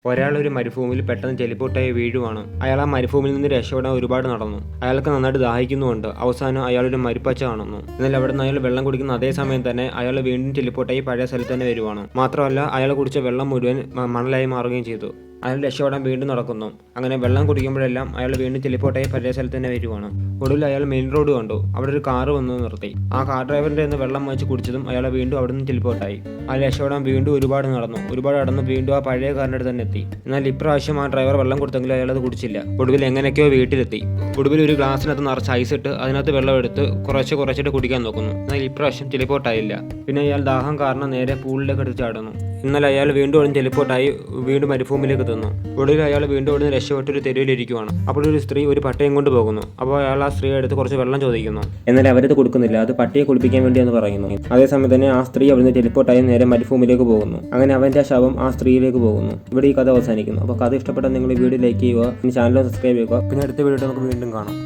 ഒരാൾ ഒരു മരുഭൂമിയിൽ പെട്ടെന്ന് ടെലിപ്പോർട്ടായി വീഴുവാണ്. അയാൾ ആ മരുഭൂമിയിൽ നിന്ന് രക്ഷപ്പെടാൻ ഒരുപാട് നടന്നു. അയാൾക്ക് നന്നായിട്ട് ദാഹിക്കുന്നുമുണ്ട്. അവസാനം അയാൾ ഒരു മരുപ്പച്ച കാണുന്നു. എന്നാൽ അവിടെ നിന്ന് അയാൾ വെള്ളം കുടിക്കുന്ന അതേ സമയം തന്നെ അയാൾ വീണ്ടും ടെലിപ്പോർട്ടായി പഴയ സ്ഥലത്ത് തന്നെ വരുവാണ്. മാത്രമല്ല അയാൾ കുടിച്ച വെള്ളം മുഴുവൻ മണലായി മാറുകയും ചെയ്തു. അയാൾ രക്ഷപ്പെടാൻ വീണ്ടും നടക്കുന്നു. അങ്ങനെ വെള്ളം കുടിക്കുമ്പോഴെല്ലാം അയാൾ വീണ്ടും ടെലിപ്പോർട്ടായി പഴയ സ്ഥലത്ത് തന്നെ വരുവാണ്. ഒടുവിൽ അയാൾ മെയിൻ റോഡ് കണ്ടു. അവിടെ ഒരു കാറ് വന്ന് നിർത്തി. ആ കാർ ഡ്രൈവറിന്റെ നിന്ന് വെള്ളം വാങ്ങിച്ച് കുടിച്ചതും അയാൾ വീണ്ടും അവിടെ നിന്ന് ടെലിപ്പോർട്ടായി. അയാൾ രക്ഷപ്പെടാൻ വീണ്ടും ഒരുപാട് നടന്ന് വീണ്ടും ആ പഴയ കാറിന്റെ അടുത്ത് തന്നെ എത്തി. എന്നാൽ ഇപ്രാവശ്യം ആ ഡ്രൈവർ വെള്ളം കൊടുത്തെങ്കിലും അയാൾ അത് കുടിച്ചില്ല. ഒടുവിൽ എങ്ങനെയൊക്കെയോ വീട്ടിലെത്തി. ഒടുവിൽ ഒരു ഗ്ലാസിനകത്ത് നിറച്ച് ഐസ് ഇട്ട് അതിനകത്ത് വെള്ളം എടുത്ത് കുറച്ചിട്ട് കുടിക്കാൻ നോക്കുന്നു. എന്നാൽ ഇപ്രാവശ്യം ടെലിപ്പോർട്ടായില്ല. പിന്നെ അയാൾ ദാഹം കാരണം നേരെ പൂളിലേക്ക് എടുത്ത് ചാടുന്നു. എന്നാൽ അയാൾ വീണ്ടും ടെലിപ്പോർട്ടായി വീണ്ടും മരുഭൂമിയിലേക്ക് എത്തുന്നു. ഒടുവിൽ അയാൾ വീണ്ടും അവിടെ നിന്ന് രക്ഷപ്പെട്ട് ഒരു തെരുവിലിരിക്കുവാണ്. അപ്പോൾ ഒരു സ്ത്രീ ഒരു പട്ടയം കൊണ്ട് പോകുന്നു. അപ്പോൾ അയാൾ ആ സ്ത്രീയെ അടുത്ത് കുറച്ച് വെള്ളം ചോദിക്കുന്നു. എന്നാൽ അവരത് കൊടുക്കുന്നില്ല. അത് പട്ടിയെ കുളിപ്പിക്കാൻ വേണ്ടി എന്ന് പറയുന്നു. അതേസമയം തന്നെ ആ സ്ത്രീ അവിടെ നിന്ന് ടെലിപ്പോർട്ടായി നേരെ മരുഭൂമിയിലേക്ക് പോകുന്നു. അങ്ങനെ അവന്റെ ശവം ആ സ്ത്രീയിലേക്ക് പോകുന്നു. ഇവിടെ ഈ കഥ അവസാനിക്കുന്നു. അപ്പോൾ കഥ ഇഷ്ടപ്പെട്ടാൽ നിങ്ങൾ ഈ വീഡിയോ ലൈക്ക് ചെയ്യുക, ചാനൽ സബ്സ്ക്രൈബ് ചെയ്യുക. പിന്നെ അടുത്ത വീഡിയോ നമുക്ക് വീണ്ടും കാണാം.